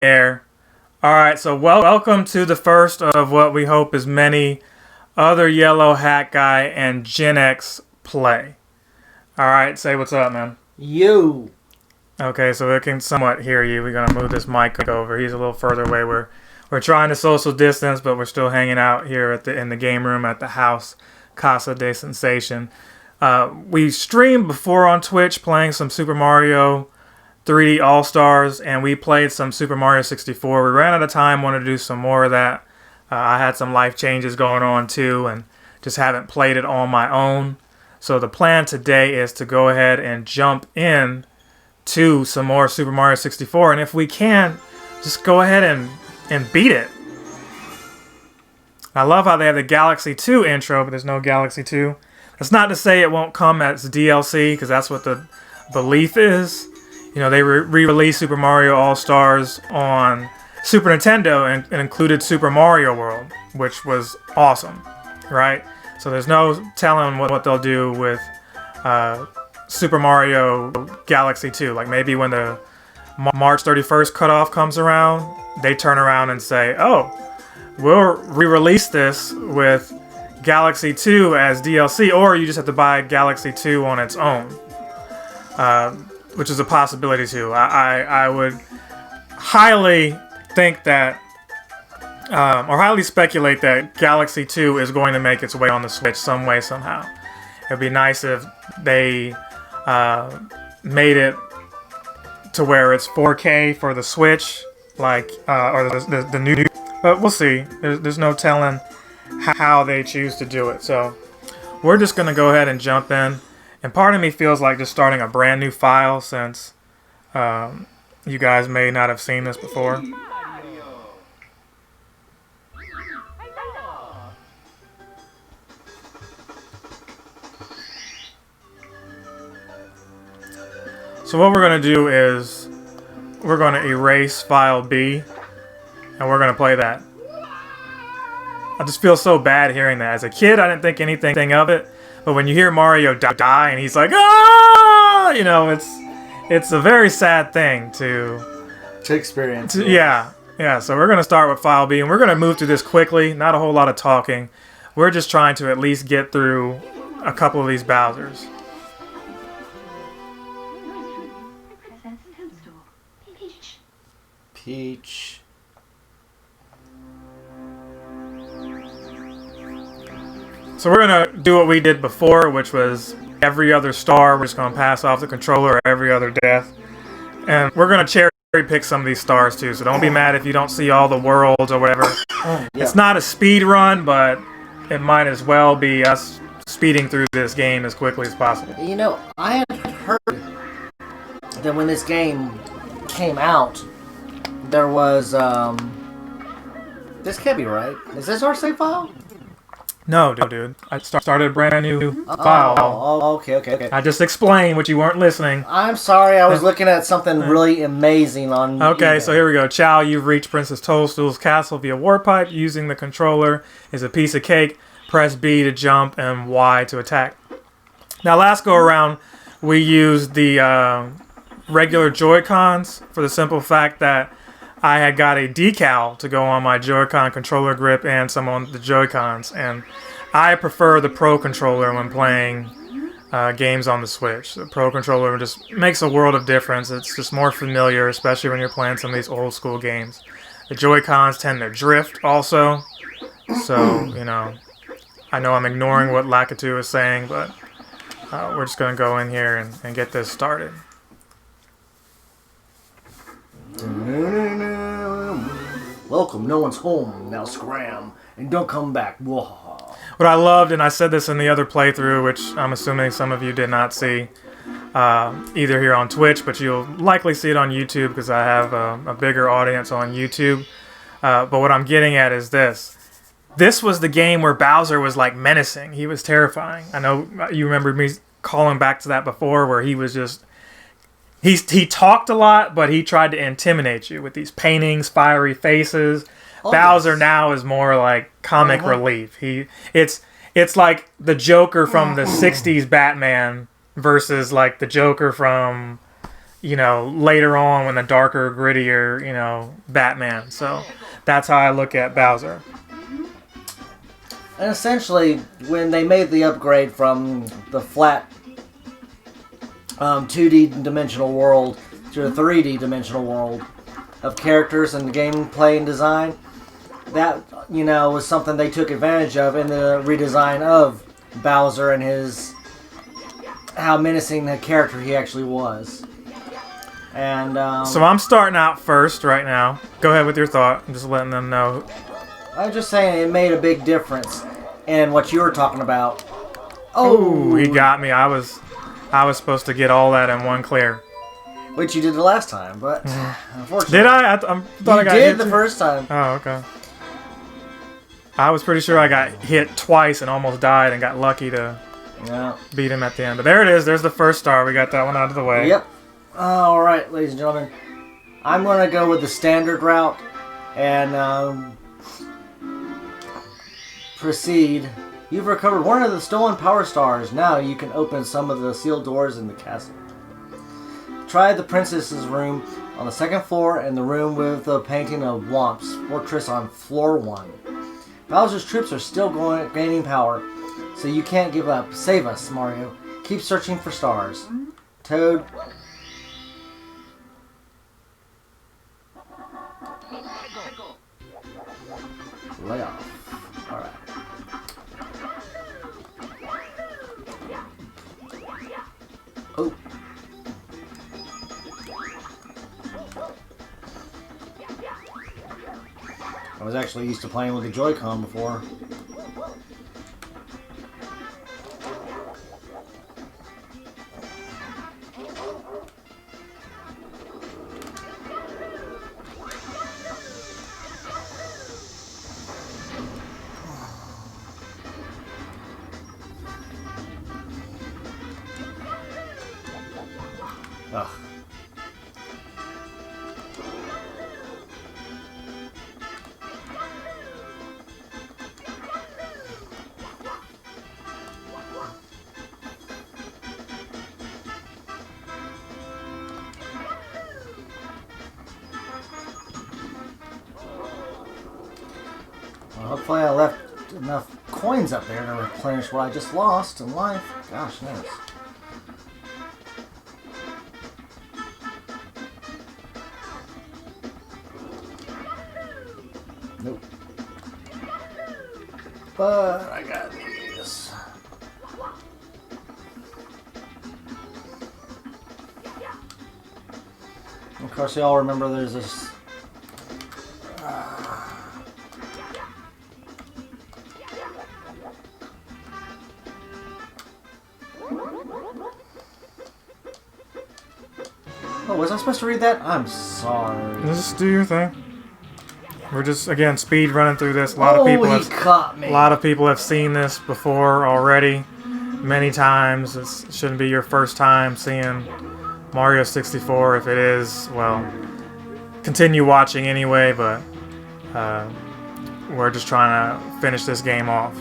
air. Alright, so welcome to the first of what we hope is many other Yellow Hat Guy and JINNX play. Alright, say what's up, man. Yo. Okay, so we can somewhat hear you. We're gonna move this mic over. He's a little further away. We're trying to social distance, but we're still hanging out here in the game room at the house, Casa de Sensation. We streamed before on Twitch playing some Super Mario 3D All-Stars, and we played some Super Mario 64. We ran out of time, wanted to do some more of that. I had some life changes going on too, and just haven't played it on my own. So the plan today is to go ahead and jump in to some more Super Mario 64, and if we can, just go ahead and beat it. I love how they have the Galaxy 2 intro, but there's no Galaxy 2. That's not to say it won't come as DLC, because that's what the belief is. You know, they re-released Super Mario All-Stars on Super Nintendo and included Super Mario World, which was awesome, right? So there's no telling what they'll do with Super Mario Galaxy 2. Like maybe when the March 31st cutoff comes around, they turn around and say, oh, we'll re-release this with Galaxy 2 as DLC, or you just have to buy Galaxy 2 on its own. Which is a possibility too. I would highly think that, or highly speculate that Galaxy 2 is going to make its way on the Switch some way, somehow. It'd be nice if they made it to where it's 4K for the Switch, like, or the new. But we'll see. There's no telling how they choose to do it. So we're just gonna go ahead and jump in. And part of me feels like just starting a brand new file since you guys may not have seen this before. So what we're going to do is we're going to erase file B and we're going to play that. I just feel so bad hearing that. As a kid, I didn't think anything of it. But when you hear Mario die and he's like, ah, you know, it's a very sad thing to experience. Yeah. So we're gonna start with file B, and we're gonna move through this quickly. Not a whole lot of talking. We're just trying to at least get through a couple of these Bowsers. Peach. So we're going to do what we did before, which was every other star, we're just going to pass off the controller, or every other death. And we're going to cherry pick some of these stars too, so don't be mad if you don't see all the worlds or whatever. It's not a speed run, but it might as well be us speeding through this game as quickly as possible. You know, I had heard that when this game came out, there was, this can't be right. Is this our save file? No, dude. I started a brand new file. Oh, okay. I just explained what you weren't listening. I'm sorry, I was looking at something really amazing on Okay, eBay. so here we go. Chow, you've reached Princess Toadstool's castle via warp pipe. Using the controller is a piece of cake. Press B to jump and Y to attack. Now, last go around, we used the regular Joy-Cons for the simple fact that I had got a decal to go on my Joy-Con controller grip and some on the Joy-Cons, and I prefer the Pro controller when playing games on the Switch. The Pro controller just makes a world of difference. It's just more familiar, especially when you're playing some of these old school games. The Joy-Cons tend to drift also, so, you know I'm ignoring what Lakitu is saying, but we're just going to go in here and get this started. Welcome, no one's home. Now scram and don't come back. Whoa. What I loved, and I said this in the other playthrough, which I'm assuming some of you did not see, either here on Twitch, but you'll likely see it on YouTube because I have a bigger audience on YouTube. But what I'm getting at is this. This was the game where Bowser was like menacing. He was terrifying. I know you remember me calling back to that before, where he was just... He talked a lot, but he tried to intimidate you with these paintings, fiery faces. Oh, Bowser now is more like comic relief. It's like the Joker from the 60s Batman versus like the Joker from you know, later on when the darker, grittier, you know, Batman. So that's how I look at Bowser. And essentially, when they made the upgrade from the flat 2D dimensional world to a 3D dimensional world of characters and gameplay and design, that, you know, was something they took advantage of in the redesign of Bowser and his how menacing the character he actually was. And so I'm starting out first right now. Go ahead with your thought. I'm just letting them know. I'm just saying it made a big difference in what you were talking about. Oh, he got me. I was supposed to get all that in one clear. Which you did the last time, but unfortunately. Did I? I thought I got hit hit the first time. Oh, okay. I was pretty sure I got hit twice and almost died and got lucky to beat him at the end. But there it is. There's the first star. We got that one out of the way. Yep. All right, ladies and gentlemen. I'm going to go with the standard route and proceed. You've recovered one of the stolen power stars. Now you can open some of the sealed doors in the castle. Try the princess's room on the second floor and the room with the painting of Womp's fortress on floor 1. Bowser's troops are still gaining power, so you can't give up. Save us, Mario. Keep searching for stars. Toad. Lay off. Alright. Oh. I was actually used to playing with the Joy-Con before. Ugh. Well, hopefully I left enough coins up there to replenish what I just lost in life. Gosh, nice. Nope. But I got these. Of course, you all remember there's this. Oh, was I supposed to read that? I'm sorry. Just do your thing. We're just, again, speed running through this. A lot of people have seen this before already, many times. It shouldn't be your first time seeing Mario 64. If it is, well, continue watching anyway, but we're just trying to finish this game off.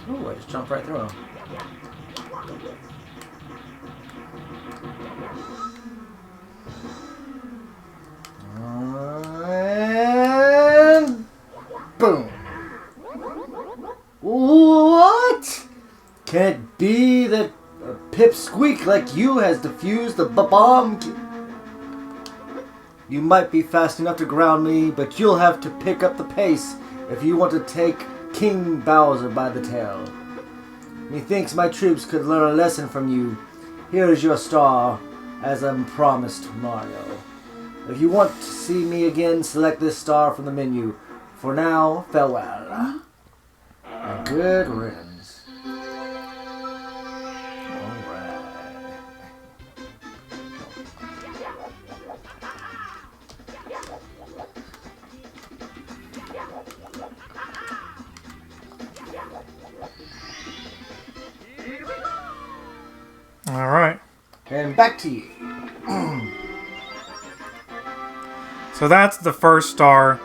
Ooh, I just jumped right through him. And boom. What? Can it be that a pipsqueak like you has defused the bomb? You might be fast enough to ground me, but you'll have to pick up the pace if you want to take King Bowser by the tail. Methinks my troops could learn a lesson from you. Here is your star, as I promised Mario. If you want to see me again, select this star from the menu. For now, farewell. And good riddance. Alright. All right. And back to you. So that's the first star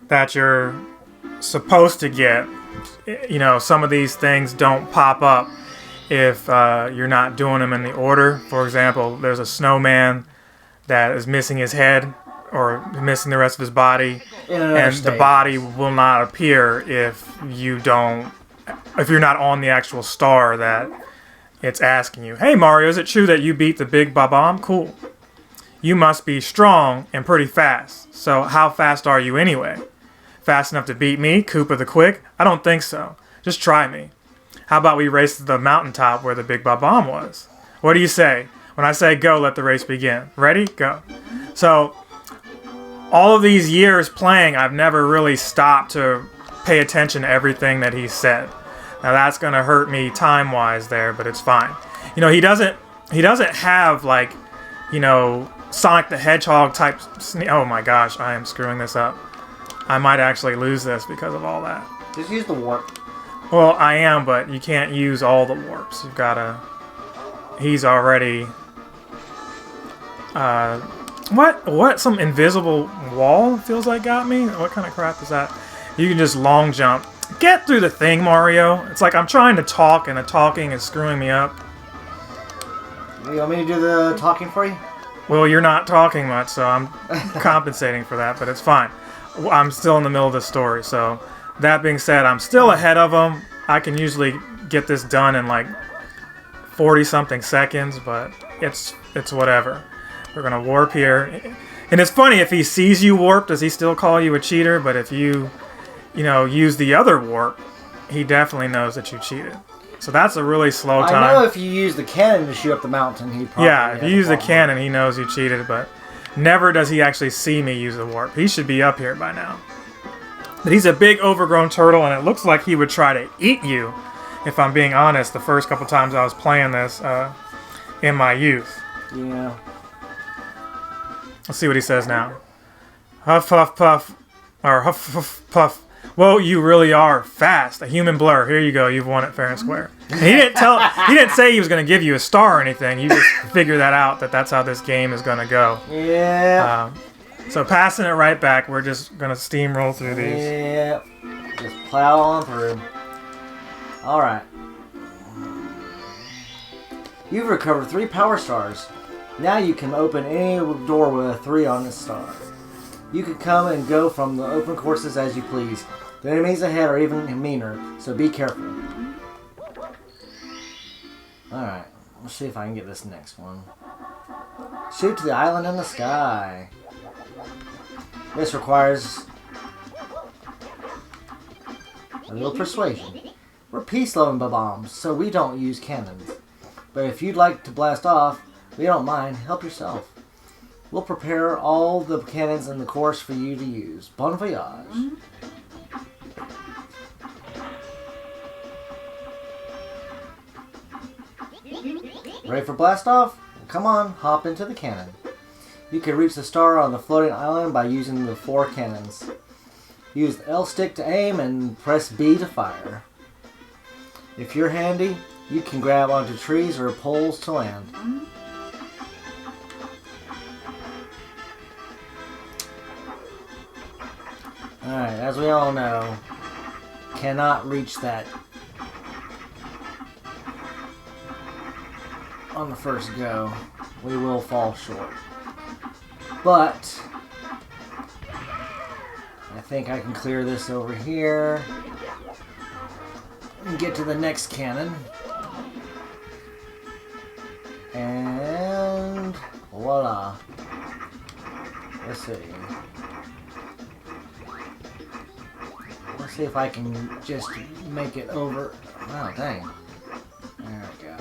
that you're supposed to get. You know, some of these things don't pop up if you're not doing them in the order. For example, there's a snowman that is missing his head or missing the rest of his body, and the body will not appear if you're not on the actual star that it's asking you. Hey Mario, is it true that you beat the Big Bomb? Cool. You must be strong and pretty fast. So how fast are you anyway? Fast enough to beat me, Koopa the Quick? I don't think so. Just try me. How about we race to the mountaintop where the Big Bomb was? What do you say? When I say go, let the race begin. Ready? Go. So, all of these years playing, I've never really stopped to pay attention to everything that he said. Now that's going to hurt me time-wise there, but it's fine. You know, he doesn't have, like, you know, Sonic the Hedgehog type... Oh my gosh, I am screwing this up. I might actually lose this because of all that. Just use the warp. Well, I am, but you can't use all the warps. You've got to... He's already... What? Some invisible wall feels like got me? What kind of crap is that? You can just long jump. Get through the thing, Mario. It's like I'm trying to talk and the talking is screwing me up. You want me to do the talking for you? Well, you're not talking much, so I'm compensating for that, but it's fine. I'm still in the middle of the story, so that being said, I'm still ahead of him. I can usually get this done in like 40-something seconds, but it's whatever. We're gonna warp here. And it's funny, if he sees you warp, does he still call you a cheater? But if you know, use the other warp, he definitely knows that you cheated. So that's a really slow time. I know if you use the cannon to shoot up the mountain, he probably... Yeah, if you use the cannon, he knows you cheated, but never does he actually see me use the warp. He should be up here by now. But he's a big overgrown turtle, and it looks like he would try to eat you, if I'm being honest, the first couple times I was playing this in my youth. Yeah. Let's see what he says now. Huff, huff, puff. Or huff, huff, puff. Whoa, you really are fast. A human blur. Here you go. You've won it fair and square. And he didn't say he was going to give you a star or anything. You just figured that out, that's how this game is going to go. Yeah. So passing it right back, we're just going to steamroll through these. Yeah. Just plow on through. Alright. You've recovered 3 power stars. Now you can open any door with a 3 on this star. You can come and go from the open courses as you please. The enemies ahead are even meaner, so be careful. Alright, let's see if I can get this next one. Shoot to the island in the sky. This requires a little persuasion. We're peace-loving bombs, so we don't use cannons. But if you'd like to blast off, we don't mind. Help yourself. We'll prepare all the cannons in the course for you to use. Bon voyage. Ready for blast off? Come on, hop into the cannon. You can reach the star on the floating island by using the 4 cannons. Use the L stick to aim and press B to fire. If you're handy, you can grab onto trees or poles to land. Alright, as we all know, cannot reach that on the first go. We will fall short. But I think I can clear this over here and get to the next cannon. And voila. Let's see. Let's see if I can just make it over. Oh, dang. There we go.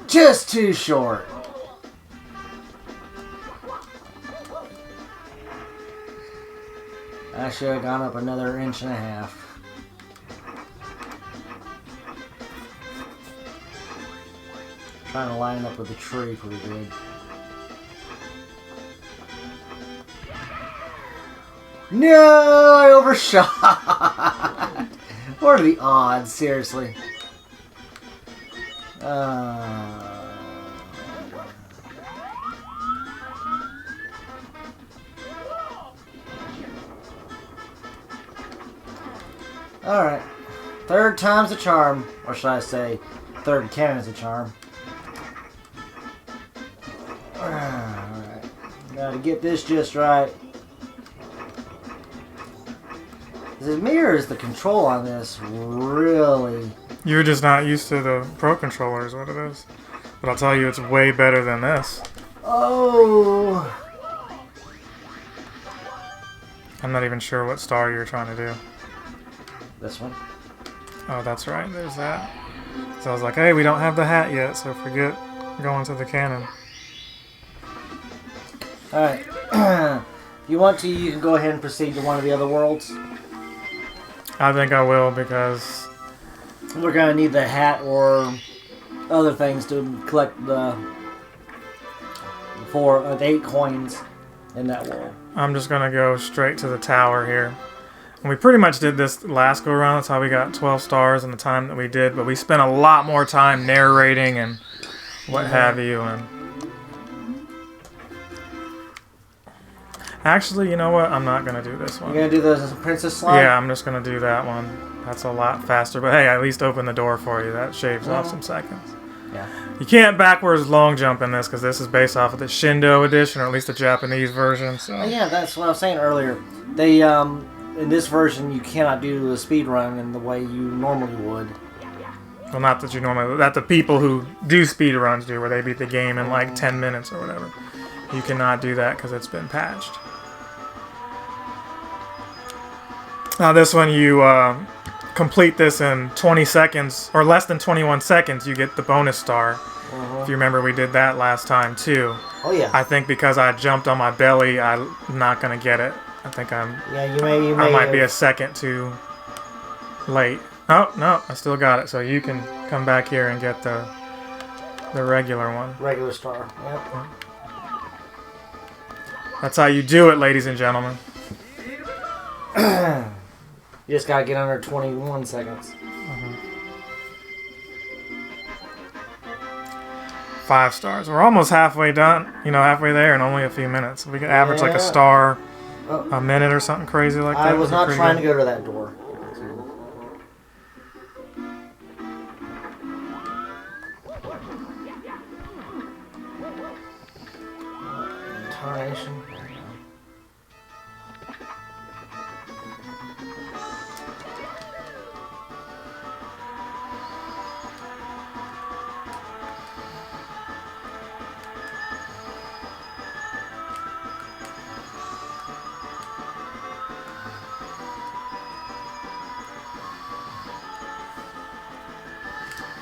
Just too short. I should have gone up another 1.5 inches. Trying to line up with the tree pretty good. No, I overshot. What are the odds, seriously? Alright. Third time's a charm. Or should I say, third cannon's a charm. Alright. Gotta get this just right. Is it me or is the control on this really... You're just not used to the Pro Controller is what it is. But I'll tell you, it's way better than this. Oh... I'm not even sure what star you're trying to do. This one. Oh, that's right. There's that. So I was like, hey, we don't have the hat yet, so forget going to the cannon. Alright. If you want to, you can go ahead and proceed to one of the other worlds. I think I will because... We're going to need the hat or other things to collect the 8 coins in that world. I'm just going to go straight to the tower here. And we pretty much did this last go around. That's how we got 12 stars in the time that we did. But we spent a lot more time narrating and what have you. And actually, you know what? I'm not going to do this one. You're going to do the Princess Slide? Yeah, I'm just going to do that one. That's a lot faster. But hey, I at least open the door for you. That shaves off some seconds. Yeah. You can't backwards long jump in this because this is based off of the Shindo edition, or at least the Japanese version. So yeah, that's what I was saying earlier. They in this version you cannot do a speed run in the way you normally would. Well, not that you normally, that the people who do speed runs do, where they beat the game in like 10 minutes or whatever. You cannot do that because it's been patched. Now this one, you complete this in 20 seconds, or less than 21 seconds, you get the bonus star. If you remember, we did that last time too. Oh yeah. I think because I jumped on my belly, I'm not gonna get it. I think I'm. Yeah, you may. I might be a second too late. Oh no, I still got it. So you can come back here and get the regular one. Regular star. Yep. That's how you do it, ladies and gentlemen. You just gotta get under 21 seconds. 5 stars. We're almost halfway done. You know, halfway there in only a few minutes. We could average like a star a minute or something crazy like that. I was not trying to go to that door. Tarnation.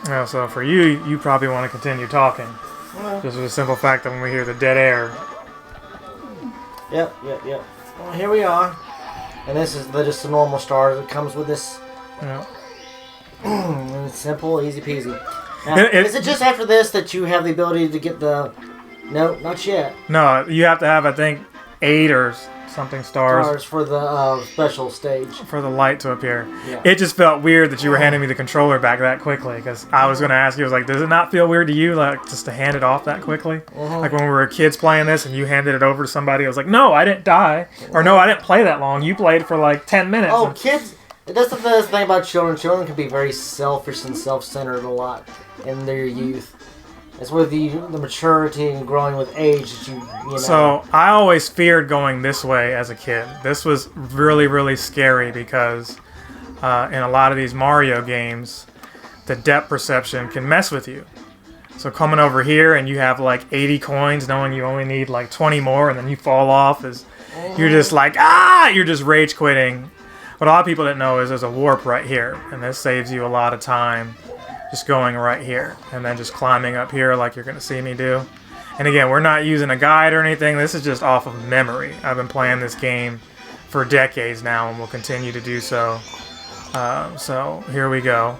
Yeah, so for you, you probably want to continue talking. Just for the simple fact that when we hear the dead air. Yep. Well, here we are. And this is just the normal star that comes with this. Yeah. And it's simple, easy peasy. Now, is it just after this that you have the ability to get the... No, not yet. No, you have to have, I think, 8 or something stars for the special stage. For the light to appear. Yeah. It just felt weird that you were handing me the controller back that quickly, because I was going to ask you, I was like, does it not feel weird to you, like, just to hand it off that quickly? Like when we were kids playing this and you handed it over to somebody, I was like, no, I didn't die. Or no, I didn't play that long. You played for like 10 minutes. Oh, kids... That's the thing about children. Children can be very selfish and self-centered a lot in their youth. It's with the maturity and growing with age that you know. So I always feared going this way as a kid. This was really, really scary because in a lot of these Mario games, the depth perception can mess with you. So coming over here and you have like 80 coins, knowing you only need like 20 more, and then you fall off, you're just like, you're just rage quitting. What a lot of people didn't know is there's a warp right here, and this saves you a lot of time just going right here and then just climbing up here like you're going to see me do. And again, we're not using a guide or anything. This is just off of memory. I've been playing this game for decades now and will continue to do so. So here we go.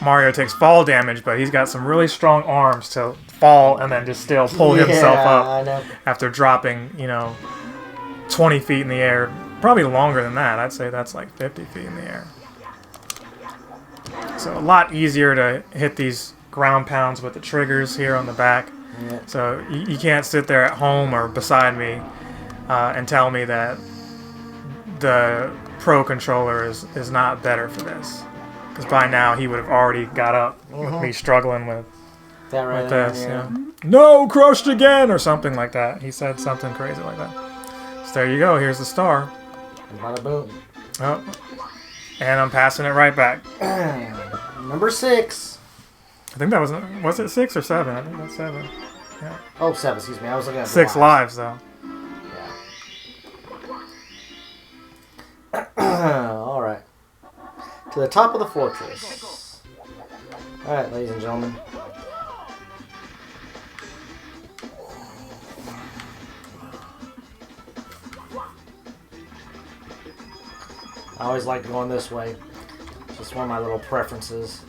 Mario takes fall damage, but he's got some really strong arms to fall and then just still pull himself up after dropping, 20 feet in the air. Probably longer than that. I'd say that's like 50 feet in the air. So a lot easier to hit these ground pounds with the triggers here on the back. Yeah. So you can't sit there at home or beside me and tell me that the Pro controller is not better for this. Because by now he would have already got up with me struggling with That right with there, this. yeah. Yeah. No, crushed again, or something like that. He said something crazy like that. So there you go. Here's the star. Bada boom. Oh, and I'm passing it right back. Number 6. I think that was it 6 or 7? I think that's 7. Yeah. Oh, 7, excuse me. I was looking at 6 lives though. Yeah. Alright. To the top of the fortress. Alright, ladies and gentlemen. I always like going this way. Just one of my little preferences.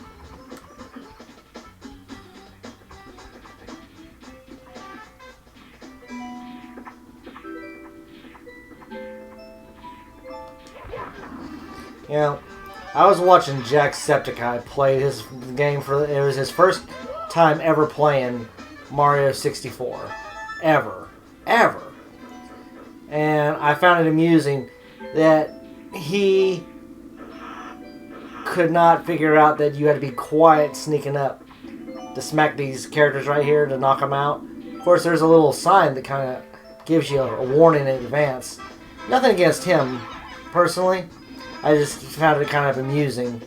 You know, I was watching Jacksepticeye play his game it was his first time ever playing Mario 64. Ever. And I found it amusing that he could not figure out that you had to be quiet sneaking up to smack these characters right here to knock them out. Of course, there's a little sign that kind of gives you a warning in advance. Nothing against him, personally. I just found it kind of amusing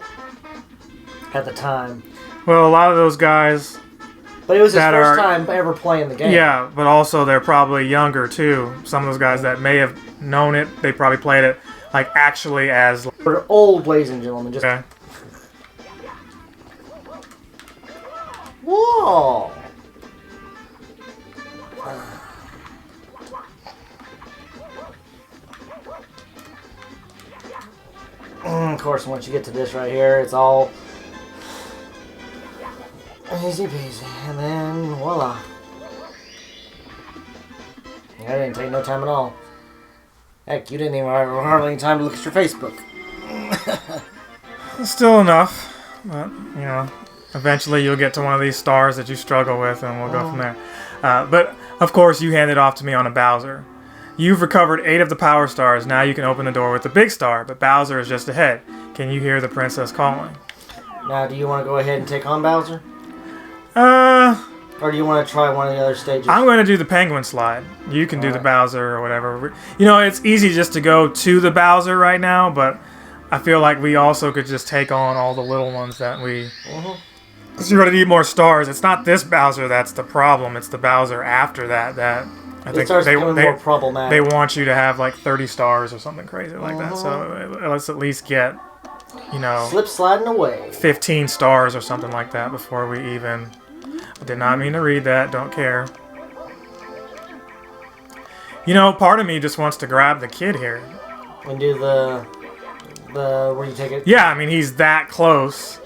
at the time. Well, a lot of those guys. But it was his first time ever playing the game. Yeah, but also they're probably younger too. Some of those guys that may have known it, they probably played it like actually as. We're old, ladies and gentlemen. Just. Okay. Whoa! Of course, once you get to this right here, it's all easy peasy, and then voila. That didn't take no time at all. Heck, you didn't even have hardly any time to look at your Facebook. Still enough, but you know, eventually you'll get to one of these stars that you struggle with, and we'll go from there. But of course, you handed off to me on a Bowser. You've recovered 8 of the power stars. Now you can open the door with the big star, but Bowser is just ahead. Can you hear the princess calling? Now, do you want to go ahead and take on Bowser? Or do you want to try one of the other stages? I'm going to do the penguin slide. You can do the Bowser or whatever. You know, it's easy just to go to the Bowser right now, but I feel like we also could just take on all the little ones that we... Because you're going to need more stars. It's not this Bowser that's the problem. It's the Bowser after that I think more problematic. They want you to have like 30 stars or something crazy like that. So let's at least get, you know, slip sliding away 15 stars or something like that before we even. I did not mean to read that. Don't care. You know, part of me just wants to grab the kid here and do the where you take it. Yeah, I mean he's that close.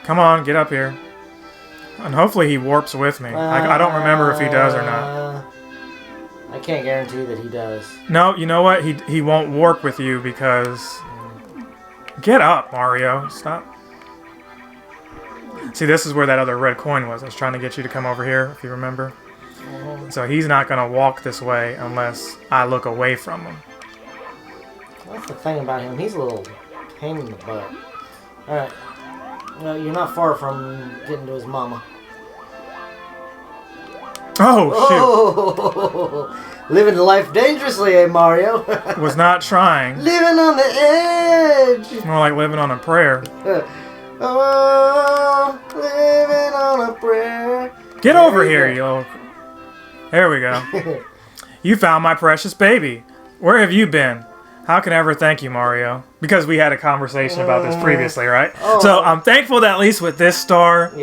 Come on, get up here. And hopefully he warps with me. I don't remember if he does or not. I can't guarantee that he does. No, you know what? He won't warp with you because... Get up, Mario. Stop. See, this is where that other red coin was. I was trying to get you to come over here, if you remember. So he's not going to walk this way unless I look away from him. That's the thing about him. He's a little pain in the butt. Alright. No, you're not far from getting to his mama. Oh, shoot. Living life dangerously, eh, Mario? Was not trying. Living on the edge. More like living on a prayer. Oh, living on a prayer. Get over here, you little... There we go. You found my precious baby. Where have you been? How can I ever thank you, Mario? Because we had a conversation about this previously, right? Oh. So I'm thankful that at least with this star,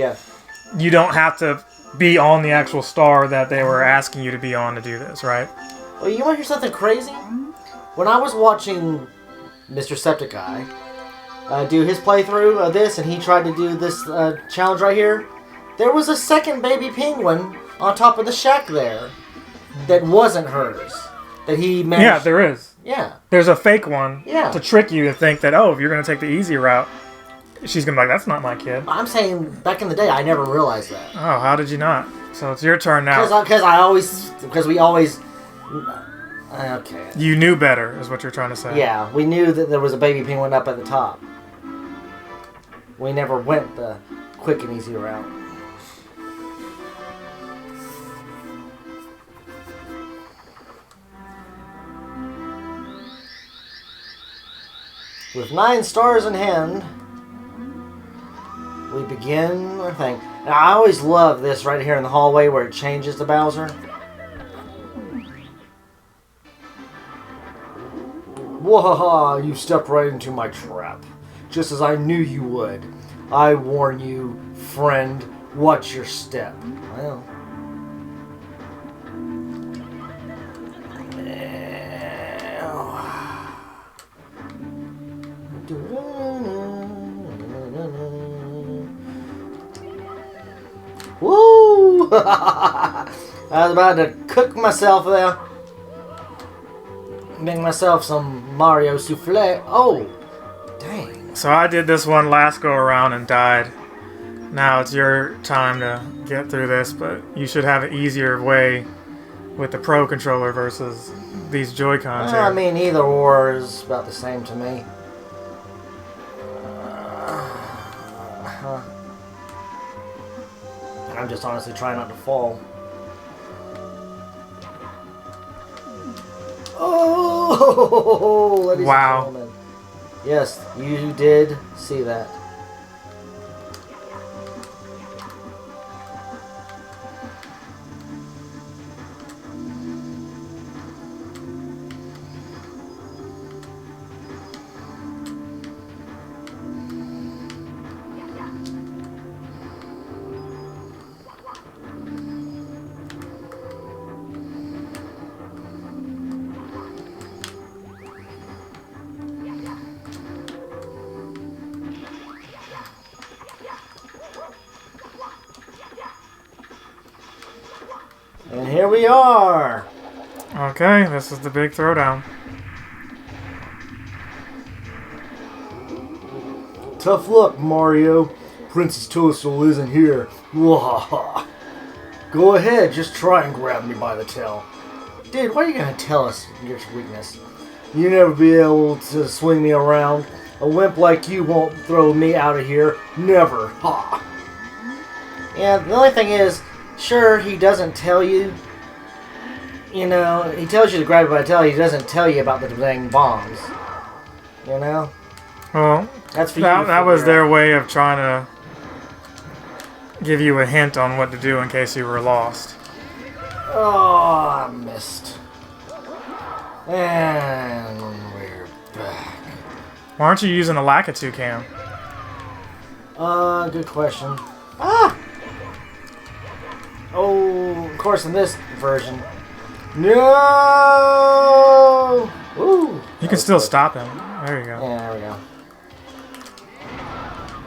you don't have to be on the actual star that they were asking you to be on to do this, right? Well, you want to hear something crazy? When I was watching Mr. Septiceye do his playthrough of this, and he tried to do this challenge right here, there was a second baby penguin on top of the shack there that wasn't hers. That he managed. Yeah, there is. Yeah. There's a fake one Yeah. to trick you to think that, oh, if you're going to take the easy route, she's going to be like, that's not my kid. I'm saying back in the day, I never realized that. Oh, how did you not? So it's your turn now. Because we always. Okay. You knew better, is what you're trying to say. Yeah, we knew that there was a baby penguin up at the top. We never went the quick and easy route. With 9 stars in hand, we begin our thing. Now, I always love this right here in the hallway where it changes to Bowser. Wahaha, you stepped right into my trap. Just as I knew you would. I warn you, friend, watch your step. Well. Woo! I was about to cook myself there. Make myself some Mario souffle. Oh, dang. So I did this one last go around and died. Now it's your time to get through this, but you should have an easier way with the Pro Controller versus these Joy-Cons here. I mean, either or is about the same to me. I'm just honestly trying not to fall. Oh, ladies wow. and gentlemen. Yes, you did see that. And here we are. Okay, this is the big throwdown. Tough luck, Mario. Princess Toadstool isn't here. Wahaha. Go ahead, just try and grab me by the tail. Dude, why are you gonna tell us your weakness? You never be able to swing me around. A wimp like you won't throw me out of here. Never. Ha. Yeah, the only thing is, sure, he doesn't tell you. You know, he tells you to grab it by the tail. He doesn't tell you about the dang bombs. You know? Well, That's for that was figure their out. way of trying to give you a hint on what to do in case you were lost. Oh, I missed. And we're back. Why aren't you using a Lakitu cam? Good question. Ah! Oh, of course, in this version. No! Ooh. You can still stop him. There you go. Yeah, there we go.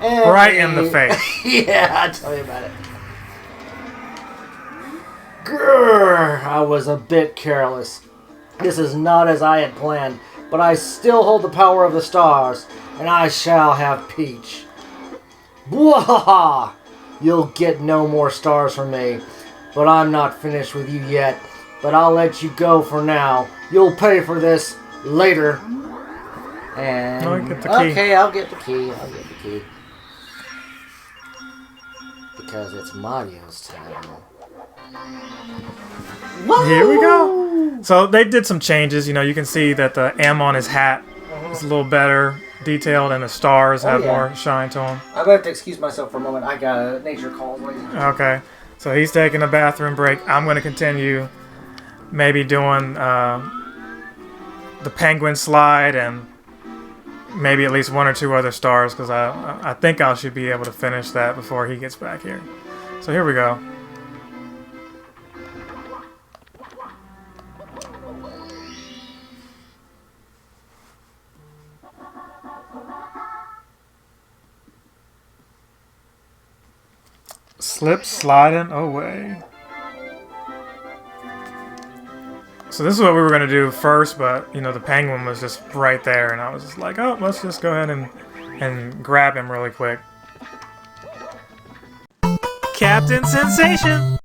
And Right in the face. Yeah, I'll tell you about it. Grrr, I was a bit careless. This is not as I had planned, but I still hold the power of the stars, and I shall have Peach. Bwahaha! You'll get no more stars from me, but I'm not finished with you yet. But I'll let you go for now. You'll pay for this later. And I'll get the key. Okay, I'll get the key. I'll get the key. Because it's Mario's time. Whoa! Here we go. So they did some changes. You know, you can see that the M on his hat is a little better detailed and the stars have more shine to them. I'm going to have to excuse myself for a moment. I got a nature call. Okay. So he's taking a bathroom break. I'm going to continue maybe doing the penguin slide and maybe at least 1 or 2 other stars because I think I should be able to finish that before he gets back here. So here we go. Slip sliding away. So this is what we were gonna do first, but you know the penguin was just right there, and I was just like, oh, let's just go ahead and grab him really quick. Captain Sensation!